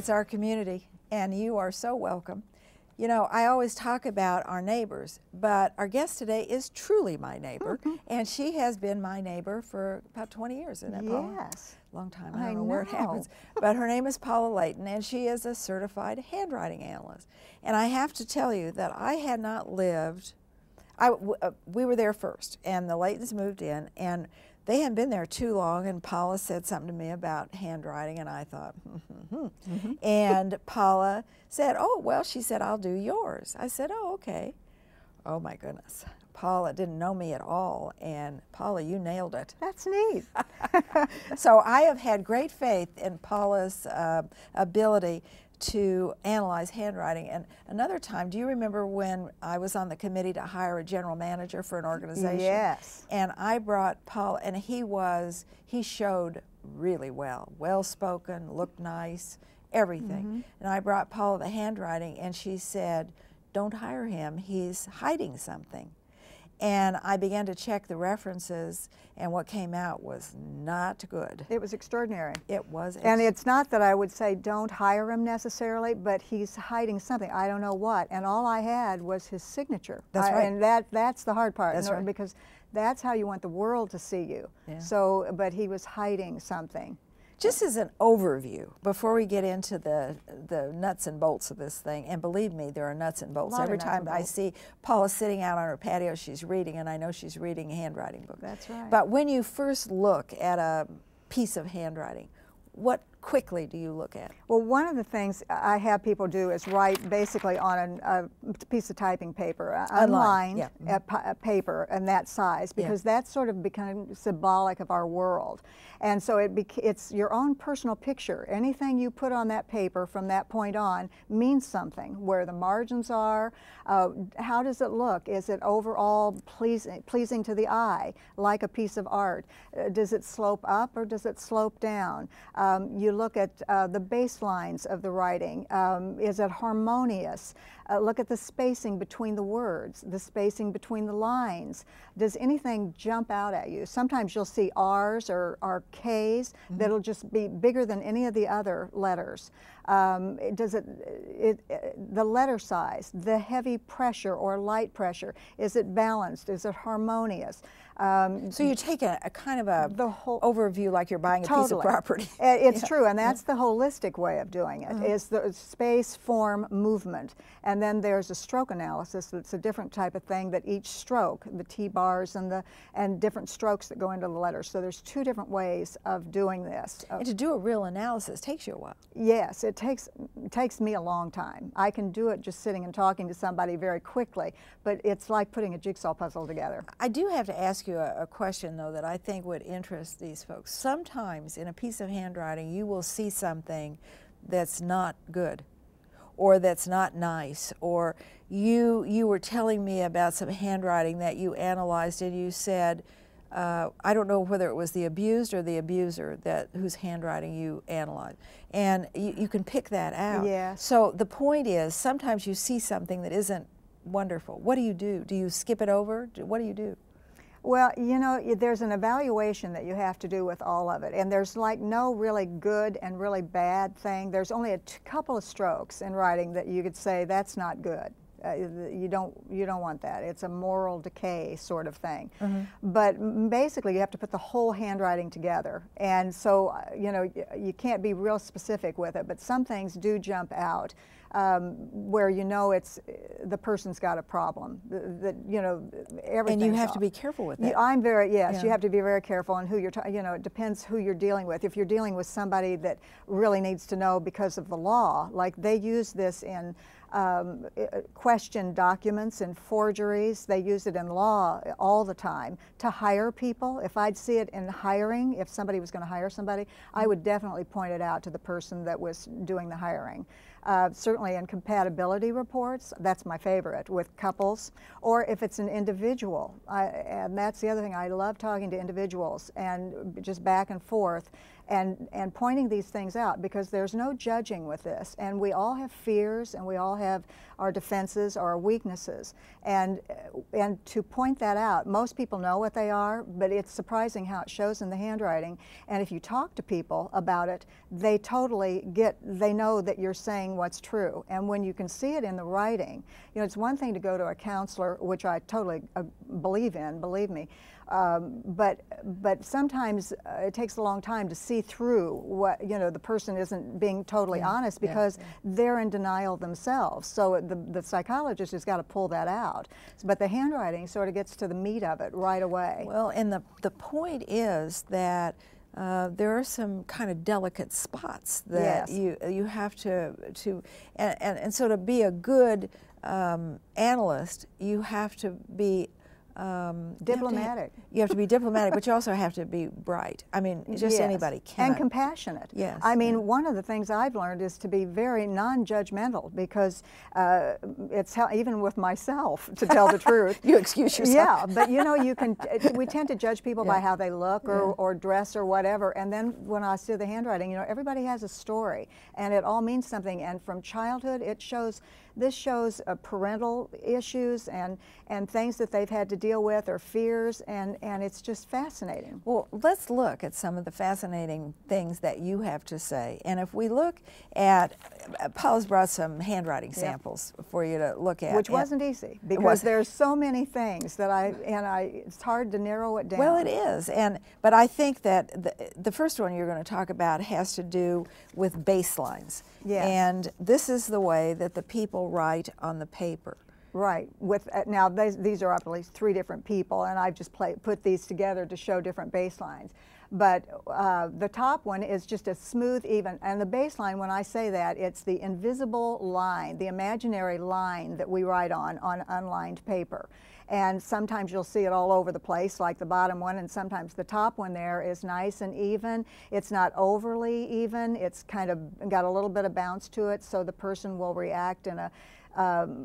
It's our community, and you are so welcome. You know, I always talk about our neighbors, but our guest today is truly my neighbor, and she has been my neighbor for about 20 years, isn't it, Paula? Yes. Long time. I don't know where it happens. But her name is Paula Leighton, and she is a certified handwriting analyst. And I have to tell you that I had not lived, we were there first, and the Leightons moved in, and they hadn't been there too long, and Paula said something to me about handwriting, and I thought, And Paula said, oh, well, she said, I'll do yours. I said, oh, okay. Oh, my goodness. Paula didn't know me at all, and Paula, you nailed it. That's neat. So I have had great faith in Paula's ability to analyze handwriting. And another time, do you remember when I was on the committee to hire a general manager for an organization? Yes. And I brought Paul, and he showed really well-spoken, looked nice, everything. And I brought Paula the handwriting, and she said, don't hire him, he's hiding something. And I began to check the references, and what came out was not good. It was extraordinary. It was. And it's not that I would say don't hire him necessarily, but he's hiding something. I don't know what. And all I had was his signature. That's right. And that's the hard part. That's right. Because that's how you want the world to see you. Yeah. So, but he was hiding something. Just as an overview, before we get into the nuts and bolts of this thing, and believe me, there are nuts and bolts. Every time I see Paula sitting out on her patio, she's reading, and I know she's reading a handwriting book. That's right. But when you first look at a piece of handwriting, what quickly do you look at? Well, one of the things I have people do is write basically on a piece of typing paper, unlined paper and that size, because that sort of becomes symbolic of our world. And so it's your own personal picture. Anything you put on that paper from that point on means something, where the margins are, how does it look? Is it overall pleasing to the eye, like a piece of art? Does it slope up or does it slope down? You look at the baselines of the writing. Is it harmonious? Look at the spacing between the words, the spacing between the lines. Does anything jump out at you? Sometimes you'll see R's or K's that'll just be bigger than any of the other letters. The letter size, the heavy pressure or light pressure, is it balanced? Is it harmonious? So you take a kind of a whole overview like you're buying a piece of property. It's true, and that's the holistic way of doing it, is the space, form, movement. And then there's a stroke analysis that's a different type of thing, that each stroke, the T-bars and different strokes that go into the letters. So there's two different ways of doing this. And to do a real analysis takes you a while. Yes, it takes me a long time. I can do it just sitting and talking to somebody very quickly, but it's like putting a jigsaw puzzle together. I do have to ask you a question, though, that I think would interest these folks. Sometimes in a piece of handwriting you will see something that's not good, or that's not nice, or you were telling me about some handwriting that you analyzed, and you said, I don't know whether it was the abused or the abuser whose handwriting you analyzed, and you can pick that out. Yeah. So the point is, sometimes you see something that isn't wonderful. What do you do? Do you skip it over? What do you do? Well, you know, there's an evaluation that you have to do with all of it, and there's like no really good and really bad thing. There's only a couple of strokes in writing that you could say that's not good. You don't want that. It's a moral decay sort of thing. But basically, you have to put the whole handwriting together, and so you know, you can't be real specific with it. But some things do jump out. Where you know the person's got a problem, you know, everything. And you have to be careful with that. You have to be very careful on who you're, you know, it depends who you're dealing with. If you're dealing with somebody that really needs to know because of the law, like they use this in question documents and forgeries. They use it in law all the time to hire people. If I'd see it in hiring, if somebody was going to hire somebody, I would definitely point it out to the person that was doing the hiring. Certainly in compatibility reports, that's my favorite, with couples, or if it's an individual. And that's the other thing, I love talking to individuals and just back and forth and pointing these things out, because there's no judging with this, and we all have fears and we all have our defenses or our weaknesses. And to point that out, most people know what they are, but it's surprising how it shows in the handwriting. And if you talk to people about it, they totally they know that you're saying what's true. And when you can see it in the writing, you know, it's one thing to go to a counselor, which I totally believe in, believe me, but sometimes it takes a long time to see through what, you know, the person isn't being totally honest because they're in denial themselves. So the psychologist has got to pull that out. But the handwriting sort of gets to the meat of it right away. Well, and the point is that there are some kind of delicate spots that you have to and so to be a good analyst, you have to be diplomatic. You have to be diplomatic, but you also have to be bright. I mean, just anybody can. And compassionate. Yes. I mean, one of the things I've learned is to be very non-judgmental, because it's how, even with myself, to tell the truth. You excuse yourself. Yeah, but you know, you can. We tend to judge people by how they look or dress or whatever, and then when I see the handwriting, you know, everybody has a story, and it all means something. And from childhood, it shows. This shows parental issues and things that they've had to deal with, or fears, and it's just fascinating. Well, let's look at some of the fascinating things that you have to say. And if we look at, Paula's brought some handwriting samples for you to look at. Which wasn't easy, because there's so many things that it's hard to narrow it down. Well, it is, but I think that the first one you're going to talk about has to do with baselines. Yes. And this is the way that the people write on the paper. Right. With now these are at least 3 different people, and I've just put these together to show different baselines. But the top one is just a smooth, even, and the baseline, when I say that, it's the invisible line, the imaginary line that we write on unlined paper. And sometimes you'll see it all over the place, like the bottom one, and sometimes the top one there is nice and even. It's not overly even. It's kind of got a little bit of bounce to it, so the person will react in a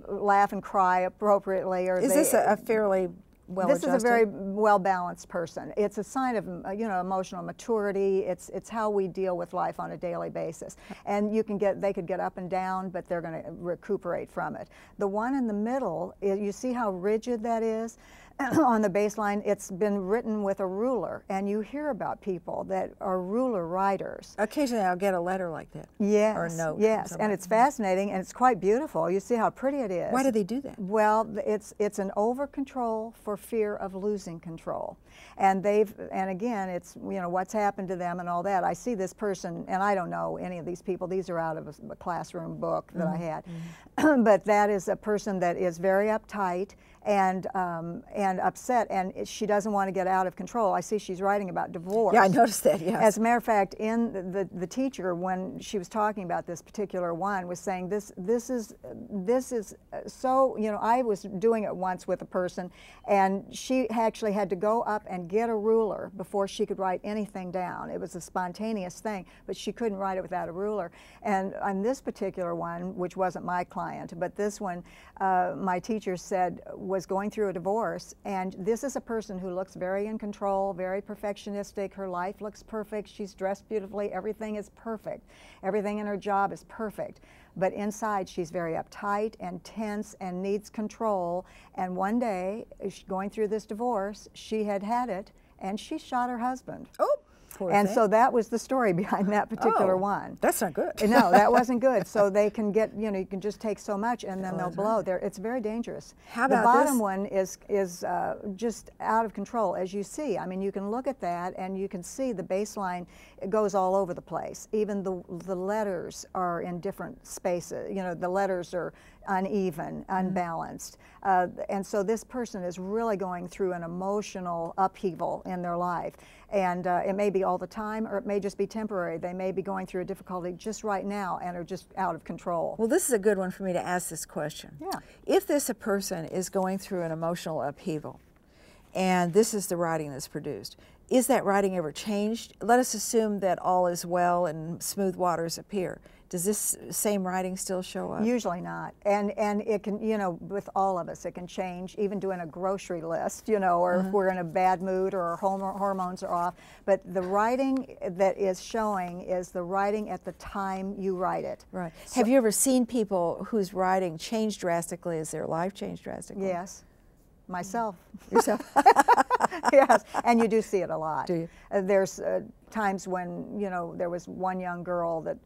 laugh and cry appropriately. Or is this a fairly well-adjusted? This is a very well-balanced person. It's a sign of, you know, emotional maturity. It's how we deal with life on a daily basis. And they could get up and down, but they're going to recuperate from it. The one in the middle, you see how rigid that is? On the baseline, it's been written with a ruler, and you hear about people that are ruler writers. Occasionally I'll get a letter like that. Yes. Or a note. Yes, and it's fascinating, and it's quite beautiful. You see how pretty it is. Why do they do that? Well, it's an over-control for fear of losing control. And again, it's, you know, what's happened to them and all that. I see this person, and I don't know any of these people. These are out of a classroom book that I had. But that is a person that is very uptight and upset, and she doesn't want to get out of control. I see she's writing about divorce. Yeah, I noticed that, yes. As a matter of fact, in the teacher, when she was talking about this particular one, was saying this is so, you know, I was doing it once with a person, and she actually had to go up and get a ruler before she could write anything down. It was a spontaneous thing, but she couldn't write it without a ruler. And on this particular one, which wasn't my client, but this one, my teacher said was going through a divorce, and this is a person who looks very in control, very perfectionistic. Her life looks perfect. She's dressed beautifully. Everything is perfect. Everything in her job is perfect. But inside, she's very uptight and tense and needs control. And one day, going through this divorce, she had it, and she shot her husband. Oh. And so that was the story behind that particular one. That's not good. No, that wasn't good. So they can get, you know, you can just take so much and then they'll blow. It's very dangerous. How about the bottom this? one is just out of control, as you see. I mean, you can look at that and you can see the baseline. It goes all over the place. Even the letters are in different spaces. You know, the letters are uneven, unbalanced. And so this person is really going through an emotional upheaval in their life. And it may be all the time, or it may just be temporary. They may be going through a difficulty just right now and are just out of control. Well, this is a good one for me to ask this question. Yeah. If a person is going through an emotional upheaval, and this is the writing that's produced, is that writing ever changed? Let us assume that all is well and smooth waters appear. does this same writing still show up? Usually not, and it can, you know, with all of us, it can change, even doing a grocery list, you know, or if we're in a bad mood or our hormones are off. But the writing that is showing is the writing at the time you write it. Right. So, have you ever seen people whose writing changed drastically as their life changed drastically? yes. Myself. Yourself? Yes, and you do see it a lot. Do you? There's times when, you know, there was one young girl that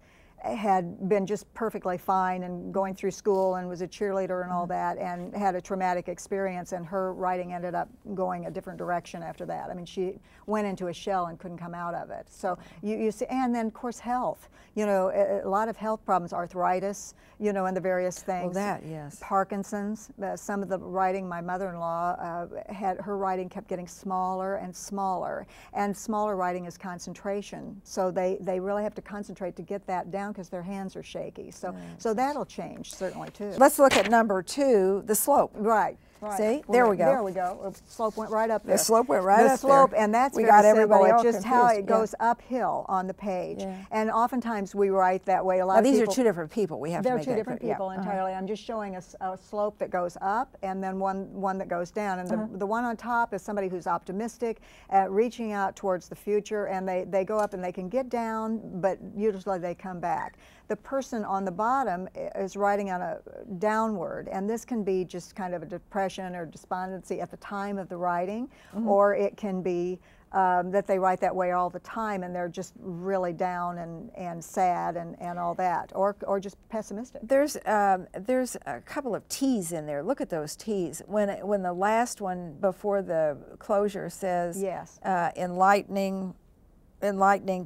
had been just perfectly fine and going through school and was a cheerleader and all that, and had a traumatic experience, and her writing ended up going a different direction after that. I mean, she went into a shell and couldn't come out of it. So you see, and then of course health. You know, a lot of health problems, arthritis, you know, and the various things. Well, that, yes. Parkinson's. Some of the writing, my mother-in-law had, her writing kept getting smaller and smaller, and smaller writing is concentration. So they really have to concentrate to get that down because their hands are shaky. So so that'll change certainly too. Let's look at number 2, the slope. Right. Right. See, there we go. There we go. The slope went right up there. The slope went right up there. The slope, and that's we very got simple. everybody all It's just how confused. it goes uphill on the page. Yeah. And oftentimes we write that way. A lot Now, of these people, are 2 different people. We have to they're make 2 that different clear. people entirely. I'm just showing a slope that goes up, and then one that goes down. And the one on top is somebody who's optimistic, reaching out towards the future, and they go up and they can get down, but usually they come back. The person on the bottom is writing on a downward, and this can be just kind of a depression or despondency at the time of the writing, or it can be that they write that way all the time and they're just really down and sad and all that, or just pessimistic. There's a couple of T's in there. Look at those T's. When the last one before the closure says Yes. enlightening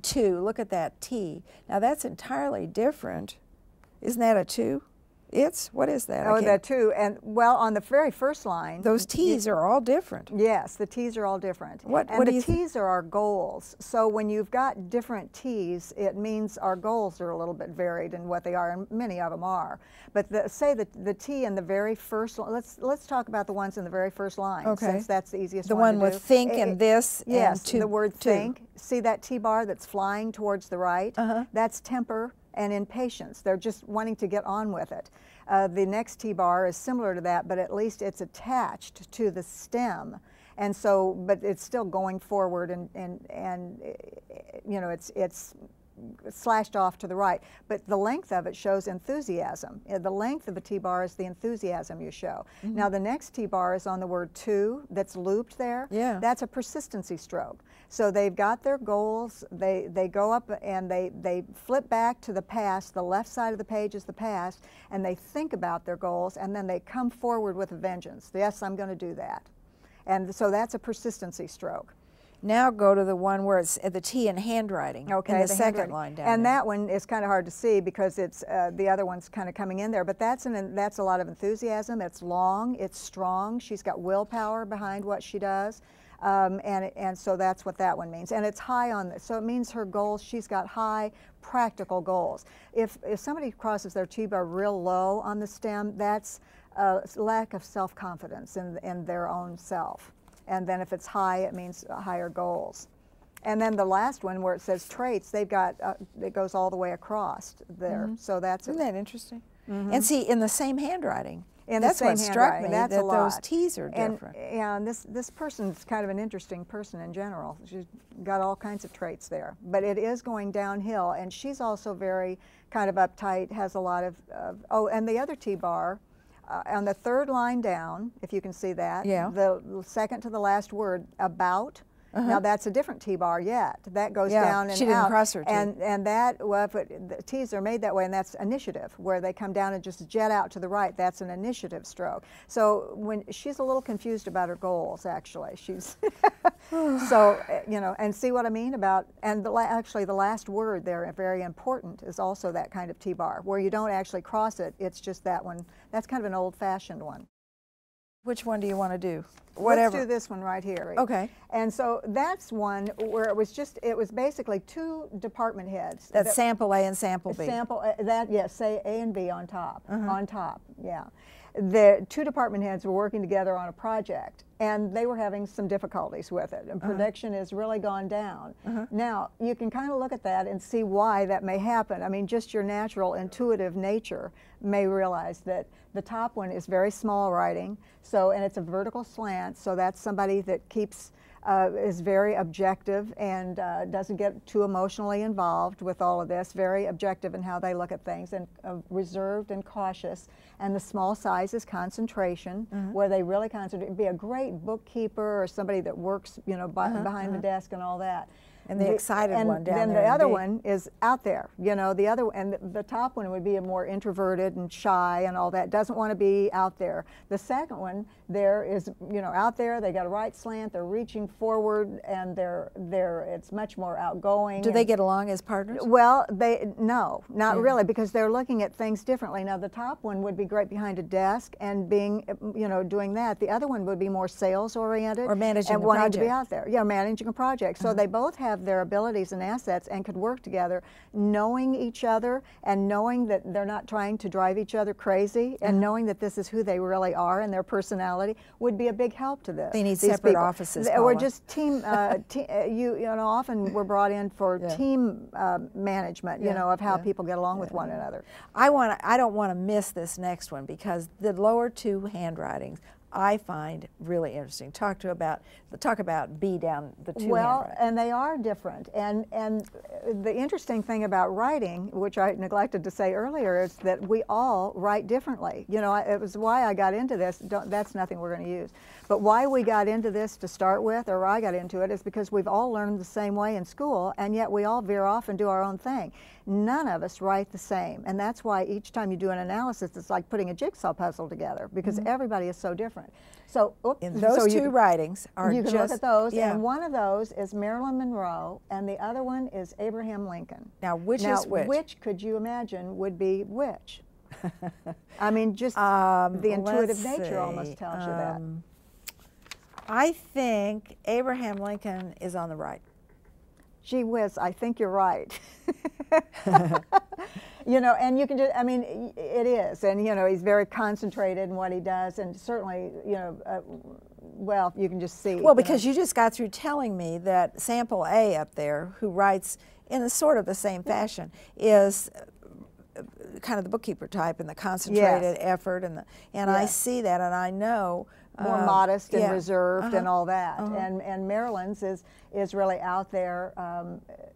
2, look at that T. Now that's entirely different. Isn't that a 2? What is that? Oh, that too. And well, on the very first line, those T's are all different. Yes, the T's are all different. What and do the you T's are our goals. So when you've got different T's, it means our goals are a little bit varied in what they are, and many of them are. But say the T in the very first line. Let's talk about the ones in the very first line, okay. since that's the easiest the one with to do. think and this. Yes, and the word two. think. See that T bar that's flying towards the right? That's temper and impatience. They're just wanting to get on with it. The next T-bar is similar to that, but at least it's attached to the stem. And so, but it's still going forward and you know, it's slashed off to the right. But the length of it shows enthusiasm. The length of a T-bar is the enthusiasm you show. Now the next T-bar is on the word to, that's looped there. Yeah. That's a persistency stroke. So they've got their goals, they go up and they flip back to the past. The left side of the page is the past, and they think about their goals, and then they come forward with a vengeance. Yes, I'm going to do that. And so that's a persistency stroke. Now go to the one where it's the T in handwriting. Okay, in the second handwriting. line down and there. that one is kind of hard to see because it's the other one's kind of coming in there. But that's a lot of enthusiasm. It's long. It's strong. She's got willpower behind what she does, and so that's what that one means. And it's high on this. So it means her goals. She's got high practical goals. If somebody crosses their T-bar real low on the stem, that's a lack of self-confidence in their own self. And then if it's high, it means higher goals. And then the last one where it says traits, they've got, it goes all the way across there. So that's Isn't that interesting? And see, in the same handwriting. in That's the same what struck me, handwriting. That's that a lot. those T's are different. And this person's kind of an interesting person in general. She's got all kinds of traits there. But it is going downhill, and she's also very kind of uptight, has a lot of oh, and the other T-bar, on the third line down, if you can see that, the second to the last word, about. Now that's a different T-bar yet. That goes down and out. She didn't cross her T. And that, well, the T's are made that way, and that's initiative, where they come down and just jet out to the right. That's an initiative stroke. So when she's a little confused about her goals, actually, she's so you know, and see what I mean about, and actually the last word there, very important, is also that kind of T-bar, where you don't actually cross it. It's just that one. That's kind of an old-fashioned one. Which one do you want to do? Whatever. Let's do this one right here. Okay. And so that's one where it was basically two department heads. That's sample A and sample B. Sample, that, yes, say A and B on top, on top, yeah. the two department heads were working together on a project, and they were having some difficulties with it, and production has really gone down. Now, you can kind of look at that and see why that may happen. I mean, just your natural intuitive nature may realize that the top one is very small writing, so, and it's a vertical slant, so that's somebody that keeps is very objective and doesn't get too emotionally involved with all of this, very objective in how they look at things, and reserved and cautious. And the small size is concentration, where they really concentrate. Be a great bookkeeper or somebody that works, you know, behind the desk and all that. And the excited one down there. And then the other one is out there, you know, the other, and the top one would be a more introverted and shy and all that, doesn't want to be out there. The second one there is, you know, out there, they got a right slant, they're reaching forward, and it's much more outgoing. Do they get along as partners? Well, no, not really, because they're looking at things differently. Now, the top one would be great behind a desk and being, you know, doing that. The other one would be more sales oriented. Or managing and a wanting project. to be out there. Yeah, managing a project. So they both have their abilities and assets and could work together, knowing each other and knowing that they're not trying to drive each other crazy, and knowing that this is who they really are and their personality would be a big help to this. They need separate offices, Or Paula. just team, you know, often we're brought in for team management, you know, of how people get along with one another. I don't want to miss this next one, because the lower two handwritings I find really interesting. Talk about B down the two. Well, and they are different. And the interesting thing about writing, which I neglected to say earlier, is that we all write differently. You know, it was why I got into this. That's nothing we're going to use. But why we got into this to start with, or I got into it, is because we've all learned the same way in school, and yet we all veer off and do our own thing. None of us write the same, and that's why each time you do an analysis, it's like putting a jigsaw puzzle together, because everybody is so different. So, in those two writings are you can just, look at those, and one of those is Marilyn Monroe, and the other one is Abraham Lincoln. Now, which is which? Which could you imagine would be which? I mean, just the intuitive nature almost tells you that. I think Abraham Lincoln is on the right. Gee whiz, I think you're right. You know, and you can just, I mean, it is. And, you know, he's very concentrated in what he does, and certainly, you know, well, you can just see. Well, because you just got through telling me that Sample A up there, who writes in a sort of the same fashion, is kind of the bookkeeper type, and the concentrated effort, and I see that, and I know more modest and reserved and all that. And Marilyn's is really out there,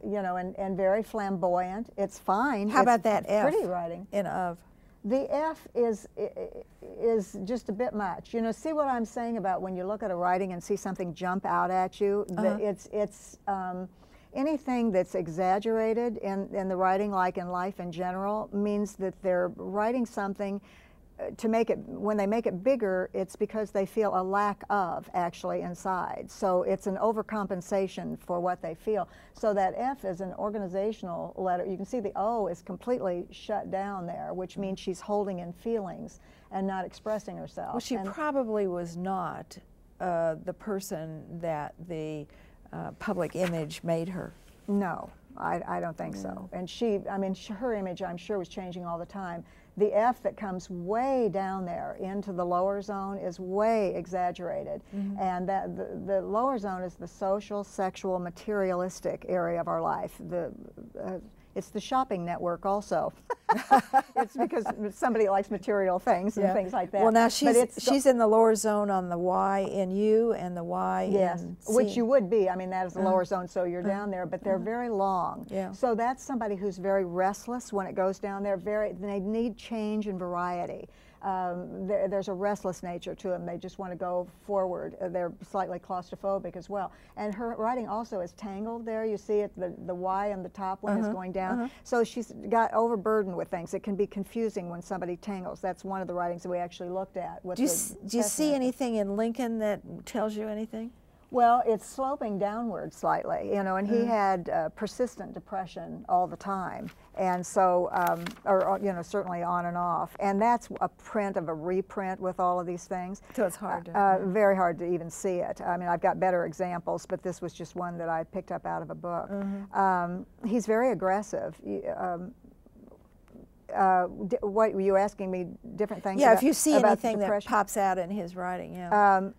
you know, and very flamboyant. It's fine. How about that F? Pretty writing. In of. The F is just a bit much. You know, see what I'm saying about when you look at a writing and see something jump out at you? It's anything that's exaggerated in the writing, like in life in general, means that they're writing something to make it, when they make it bigger, it's because they feel a lack of actually inside. So it's an overcompensation for what they feel. So that F is an organizational letter. You can see the O is completely shut down there, which means she's holding in feelings and not expressing herself. Well, she probably was not the person that the public image made her. No, I don't think so. And she, I mean, her image, I'm sure, was changing all the time. The F that comes way down there into the lower zone is way exaggerated. And that the lower zone is the social, sexual, materialistic area of our life. It's the shopping network also. It's because somebody likes material things and things like that. Well, now she's in the lower zone on the Y in U and the Y in C. Which you would be. I mean, that is the lower zone, so you're down there, but they're very long. So that's somebody who's very restless when it goes down there. They need change and variety. There's a restless nature to them. They just want to go forward. They're slightly claustrophobic as well. And her writing also is tangled there. You see it, the Y on the top one is going down. So she's got overburdened with things. It can be confusing when somebody tangles. That's one of the writings that we actually looked at. With do you see anything in Lincoln that tells you anything? Well, it's sloping downward slightly, you know, and he had persistent depression all the time, and so, or you know, certainly on and off, and that's a print of a reprint with all of these things. So it's hard to... very hard to even see it. I mean, I've got better examples, but this was just one that I picked up out of a book. He's very aggressive. what were you asking me? Different things? Yeah, about, if you see anything that pops out in his writing, yeah.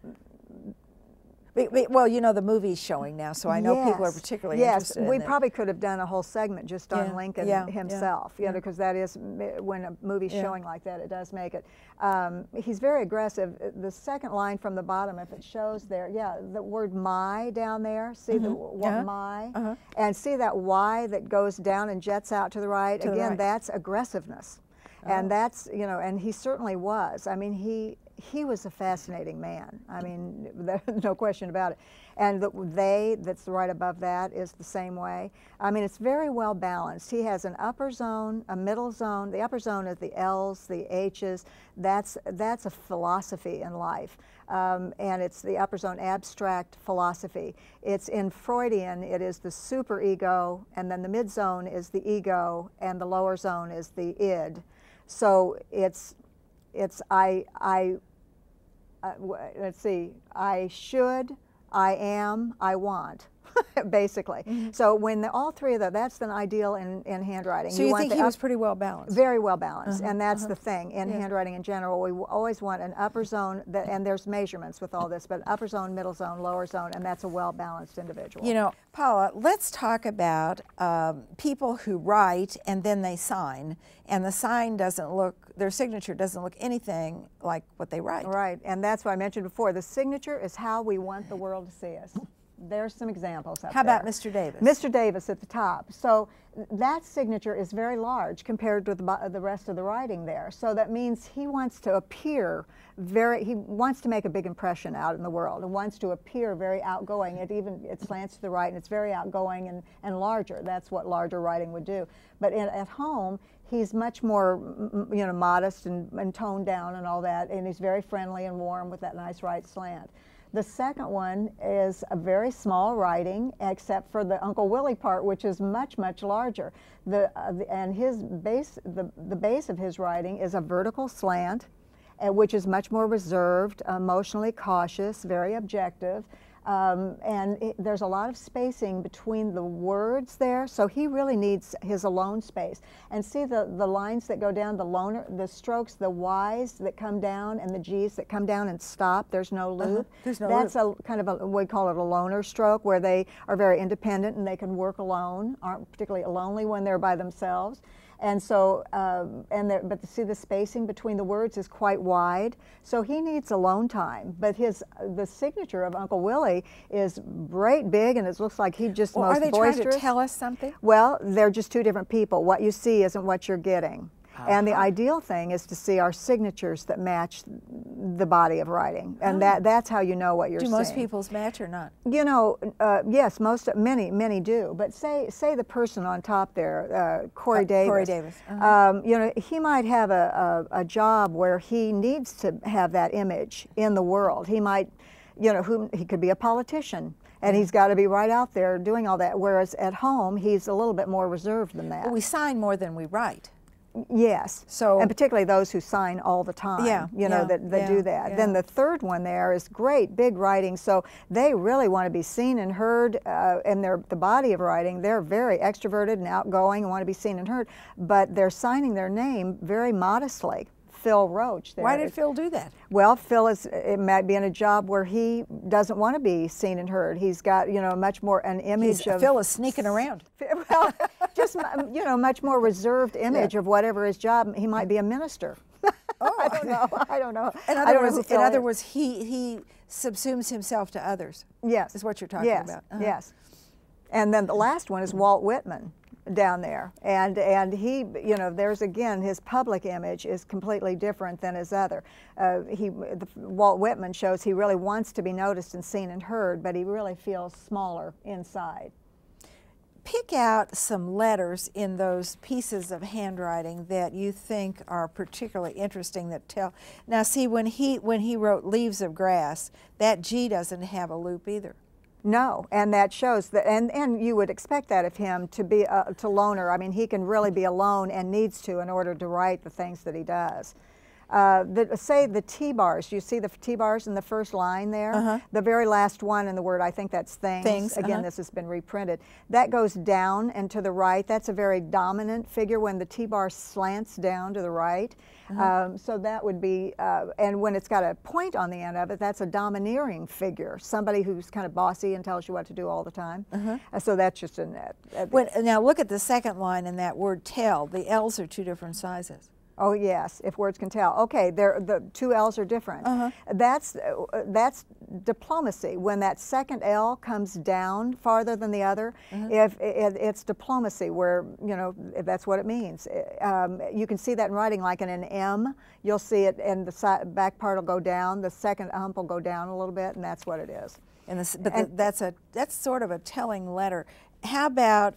Well, you know, the movie's showing now, so I know people are particularly interested in we this. probably could have done a whole segment just on Lincoln himself, you know, because that is, when a movie's showing like that, it does make it. He's very aggressive. The second line from the bottom, if it shows there, the word my down there, see the my, and see that Y that goes down and jets out to the right? Again, that's aggressiveness. And that's, you know, and he certainly was. I mean, he was a fascinating man. I mean, there's no question about it. And the they that's right above that is the same way. I mean, it's very well balanced. He has an upper zone, a middle zone. The upper zone is the L's, the H's. That's a philosophy in life. And it's the upper zone abstract philosophy. It's in Freudian, it is the superego, and then the mid zone is the ego, and the lower zone is the id. So it's let's see, I should, I am, I want, basically. So when all three of that's the ideal in handwriting. So you think he was pretty well balanced? Very well balanced, and that's the thing in handwriting in general. We always want an upper zone, and there's measurements with all this, but upper zone, middle zone, lower zone, and that's a well-balanced individual. You know, Paula, let's talk about people who write and then they sign, and the sign doesn't look, their signature doesn't look anything like what they write. Right, and that's what I mentioned before. The signature is how we want the world to see us. There's some examples up there. How about Mr. Davis? Mr. Davis at the top. So that signature is very large compared with the rest of the writing there. So that means he wants to appear he wants to make a big impression out in the world and wants to appear very outgoing. It slants to the right and it's very outgoing and larger. That's what larger writing would do. But at home, he's much more, you know, modest and toned down and all that, and he's very friendly and warm with that nice right slant. The second one is a very small writing, except for the Uncle Willie part, which is much, much larger. And his base, the base of his writing is a vertical slant, which is much more reserved, emotionally cautious, very objective. There's a lot of spacing between the words there, so he really needs his alone space. And see the lines that go down, the strokes, the Y's that come down and the G's that come down and stop. There's no loop. There's no That's loop. a kind of we call it a loner stroke, where they are very independent and they can work alone, aren't particularly lonely when they're by themselves. And so, but see the spacing between the words is quite wide, so he needs alone time. But the signature of Uncle Willie is great big, and it looks like he just most boisterous. Are they trying to tell us something? Well, they're just two different people. What you see isn't what you're getting. And the ideal thing is to see our signatures that match the body of writing, and that's how you know what you're seeing. Do most people's match or not? You know, yes, many do. But say the person on top there, Corey Davis. Corey Davis. You know, he might have a job where he needs to have that image in the world. He might, you know, he could be a politician. And he's got to be right out there doing all that. Whereas at home, he's a little bit more reserved than that. Well, we sign more than we write. Yes, and particularly those who sign all the time, you know, that do that. Yeah. Then the third one there is great big writing, so they really want to be seen and heard, and the body of writing, they're very extroverted and outgoing and want to be seen and heard, but they're signing their name very modestly. Phil Roach there. Why did Phil do that? Well, Phil it might be in a job where he doesn't want to be seen and heard. He's got, you know, much more an image of... Phil is sneaking around. Well, just, you know, much more reserved image of whatever his job. He might be a minister. Oh. I don't know. In other words, he subsumes himself to others. Yes. Is what you're talking about. Yes. And then the last one is Walt Whitman down there, and he, you know, there's again, his public image is completely different than his other. Walt Whitman shows he really wants to be noticed and seen and heard, but he really feels smaller inside. Pick out some letters in those pieces of handwriting that you think are particularly interesting that tell. Now see, when he wrote Leaves of Grass, that G doesn't have a loop either. No, and that shows that, and you would expect that of him to be to loner. I mean, he can really be alone and needs to in order to write the things that he does. Say the T-bars. You see the T-bars in the first line there? The very last one in the word, I think that's things. Again, this has been reprinted. That goes down and to the right. That's a very dominant figure when the T-bar slants down to the right. So that would be, and when it's got a point on the end of it, that's a domineering figure, somebody who's kind of bossy and tells you what to do all the time. So that's just a net. Now look at the second line in that word tell. The L's are two different sizes. Oh yes, if words can tell. Okay, the two L's are different. That's diplomacy. When that second L comes down farther than the other, if it's diplomacy, where that's what it means. You can see that in writing, like in an M. You'll see it, and the back part will go down. The second hump will go down a little bit, and that's what it is. That's sort of a telling letter. How about,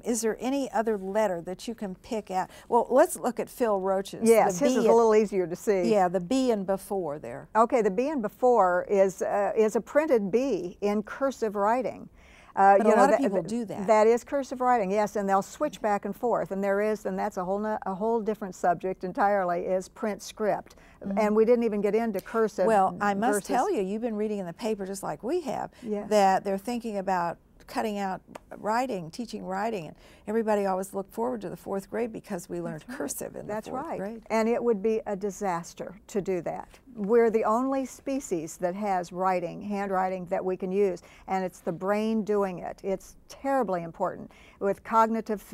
is there any other letter that you can pick out? Well, let's look at Phil Roach's. Yes, his is a little easier to see. Yeah, the B and before there. Okay, the B and before is a printed B in cursive writing. But a lot of people do that. That is cursive writing, yes, and they'll switch back and forth. And that's a whole different subject entirely, is print script. And we didn't even get into cursive. Well, I must tell you, you've been reading in the paper just like we have, that they're thinking about cutting out writing, teaching writing, and everybody always looked forward to the 4th grade because we learned cursive in the 4th grade. And it would be a disaster to do that. We're the only species that has handwriting that we can use, and it's the brain doing it. It's terribly important with cognitive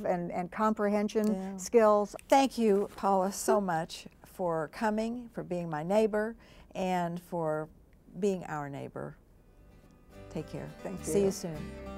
and comprehension skills. Thank you, Paula, so much for coming, for being my neighbor, and for being our neighbor. Take care. Thank you. See you soon.